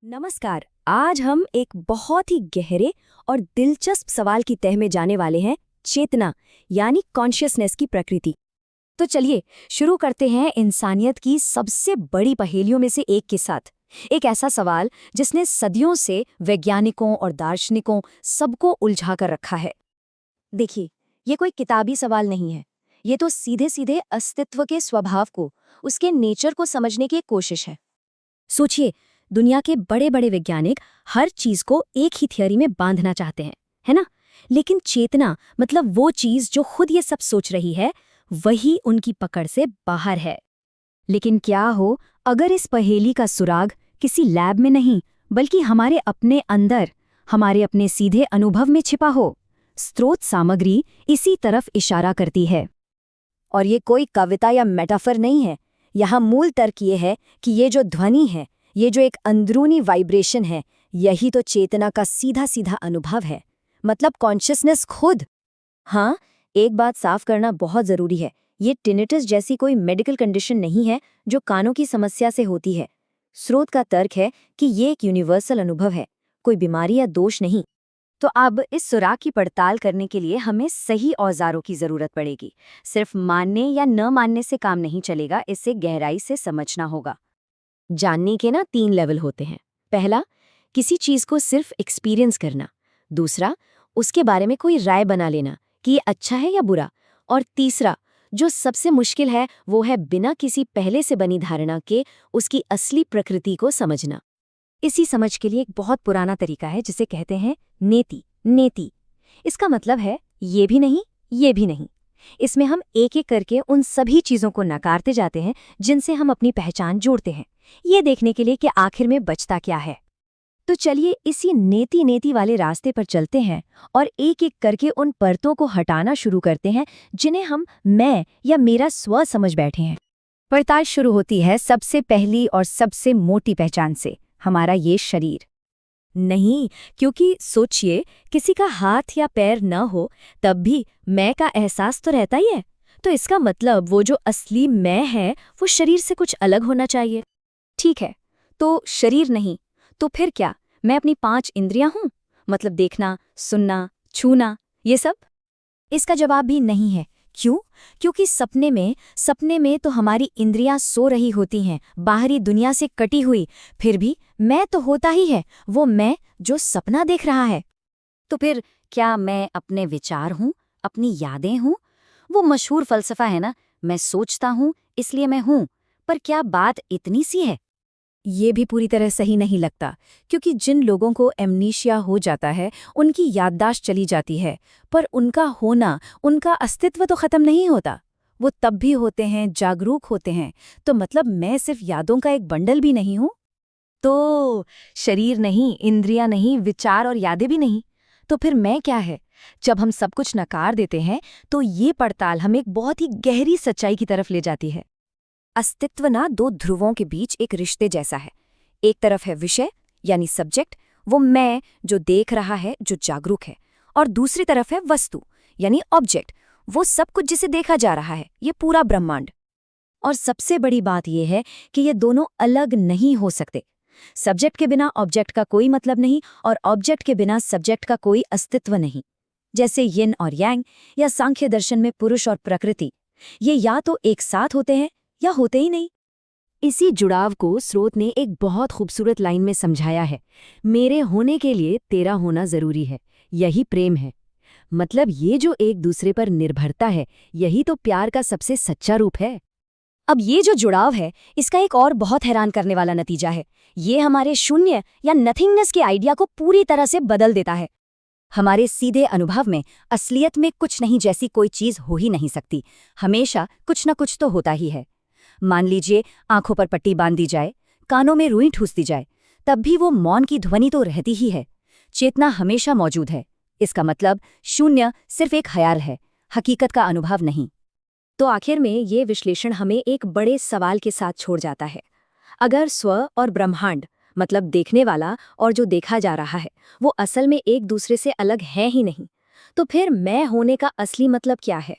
नमस्कार। आज हम एक बहुत ही गहरे और दिलचस्प सवाल की तह में जाने वाले हैं, चेतना यानी कॉन्शियसनेस की प्रकृति। तो चलिए शुरू करते हैं इंसानियत की सबसे बड़ी पहेलियों में से एक के साथ। एक ऐसा सवाल जिसने सदियों से वैज्ञानिकों और दार्शनिकों सबको उलझा कर रखा है। देखिए, ये कोई किताबी सवाल नहीं है। ये तो सीधे सीधे अस्तित्व के स्वभाव को, उसके नेचर को समझने की एक कोशिश है। सोचिए, दुनिया के बड़े बड़े वैज्ञानिक हर चीज को एक ही थियरी में बांधना चाहते हैं, है ना? लेकिन चेतना मतलब वो चीज जो खुद ये सब सोच रही है, वही उनकी पकड़ से बाहर है। लेकिन क्या हो अगर इस पहेली का सुराग किसी लैब में नहीं, बल्कि हमारे अपने अंदर, हमारे अपने सीधे अनुभव में छिपा हो? स्रोत सामग्री इसी तरफ इशारा करती है। और ये कोई कविता या मेटाफर नहीं है। यहाँ मूल तर्क ये है कि ये जो ध्वनि है, ये जो एक अंदरूनी वाइब्रेशन है, यही तो चेतना का सीधा सीधा अनुभव है, मतलब कॉन्शियसनेस खुद। हाँ, एक बात साफ करना बहुत जरूरी है। ये टिनिटस जैसी कोई मेडिकल कंडीशन नहीं है जो कानों की समस्या से होती है। स्रोत का तर्क है कि ये एक यूनिवर्सल अनुभव है, कोई बीमारी या दोष नहीं। तो अब इस सुराग की पड़ताल करने के लिए हमें सही औजारों की जरूरत पड़ेगी। सिर्फ मानने या न मानने से काम नहीं चलेगा, इसे गहराई से समझना होगा। जानने के ना 3 लेवल होते हैं। पहला, किसी चीज को सिर्फ एक्सपीरियंस करना। दूसरा, उसके बारे में कोई राय बना लेना कि ये अच्छा है या बुरा। और तीसरा, जो सबसे मुश्किल है, वो है बिना किसी पहले से बनी धारणा के उसकी असली प्रकृति को समझना। इसी समझ के लिए एक बहुत पुराना तरीका है जिसे कहते हैं नेति। नेति इसका मतलब है ये भी नहीं, ये भी नहीं। इसमें हम एक एक करके उन सभी चीजों को नकारते जाते हैं जिनसे हम अपनी पहचान जोड़ते हैं, ये देखने के लिए कि आखिर में बचता क्या है। तो चलिए इसी नेति नेति वाले रास्ते पर चलते हैं और एक एक करके उन परतों को हटाना शुरू करते हैं जिन्हें हम मैं या मेरा स्व समझ बैठे हैं। पड़ताल शुरू होती है सबसे पहली और सबसे मोटी पहचान से, हमारा ये शरीर। नहीं, क्योंकि सोचिए, किसी का हाथ या पैर न हो तब भी मैं का एहसास तो रहता ही है। तो इसका मतलब वो जो असली मैं है वो शरीर से कुछ अलग होना चाहिए। ठीक है, तो शरीर नहीं तो फिर क्या? मैं अपनी 5 इंद्रियां हूं, मतलब देखना, सुनना, छूना, ये सब? इसका जवाब भी नहीं है। क्यों? क्योंकि सपने में तो हमारी इंद्रियां सो रही होती हैं, बाहरी दुनिया से कटी हुई। फिर भी मैं तो होता ही है, वो मैं जो सपना देख रहा है। तो फिर क्या मैं अपने विचार हूं, अपनी यादें हूं? वो मशहूर फलसफा है ना, मैं सोचता हूं इसलिए मैं हूं। पर क्या बात इतनी सी है? ये भी पूरी तरह सही नहीं लगता, क्योंकि जिन लोगों को एमनीशिया हो जाता है उनकी याददाश्त चली जाती है, पर उनका होना, उनका अस्तित्व तो खत्म नहीं होता। वो तब भी होते हैं, जागरूक होते हैं। तो मतलब मैं सिर्फ यादों का एक बंडल भी नहीं हूं? तो शरीर नहीं, इंद्रियां नहीं, विचार और यादें भी नहीं, तो फिर मैं क्या है? जब हम सब कुछ नकार देते हैं तो ये पड़ताल हमें एक बहुत ही गहरी सच्चाई की तरफ ले जाती है। अस्तित्व ना 2 ध्रुवों के बीच एक रिश्ते जैसा है। एक तरफ है विषय यानी सब्जेक्ट, वो मैं जो देख रहा है, जो जागरूक है। और दूसरी तरफ है वस्तु यानी ऑब्जेक्ट, वो सब कुछ जिसे देखा जा रहा है, ये पूरा ब्रह्मांड। और सबसे बड़ी बात यह है कि ये दोनों अलग नहीं हो सकते। सब्जेक्ट के बिना ऑब्जेक्ट का कोई मतलब नहीं, और ऑब्जेक्ट के बिना सब्जेक्ट का कोई अस्तित्व नहीं। जैसे यिन और यांग या सांख्य दर्शन में पुरुष और प्रकृति, ये या तो एक साथ होते हैं या होते ही नहीं। इसी जुड़ाव को स्रोत ने एक बहुत खूबसूरत लाइन में समझाया है। मेरे होने के लिए तेरा होना जरूरी है, यही प्रेम है। मतलब ये जो एक दूसरे पर निर्भरता है, यही तो प्यार का सबसे सच्चा रूप है। अब ये जो जुड़ाव है, इसका एक और बहुत हैरान करने वाला नतीजा है। ये हमारे शून्य या नथिंगनेस के आइडिया को पूरी तरह से बदल देता है। हमारे सीधे अनुभव में असलियत में कुछ नहीं जैसी कोई चीज हो ही नहीं सकती। हमेशा कुछ न कुछ तो होता ही है। मान लीजिए आंखों पर पट्टी बांध दी जाए, कानों में रुई ठूस दी जाए, तब भी वो मौन की ध्वनि तो रहती ही है। चेतना हमेशा मौजूद है। इसका मतलब शून्य सिर्फ एक ख्याल है, हकीकत का अनुभव नहीं। तो आखिर में ये विश्लेषण हमें एक बड़े सवाल के साथ छोड़ जाता है। अगर स्व और ब्रह्मांड, मतलब देखने वाला और जो देखा जा रहा है, वो असल में एक दूसरे से अलग है ही नहीं, तो फिर मैं होने का असली मतलब क्या है?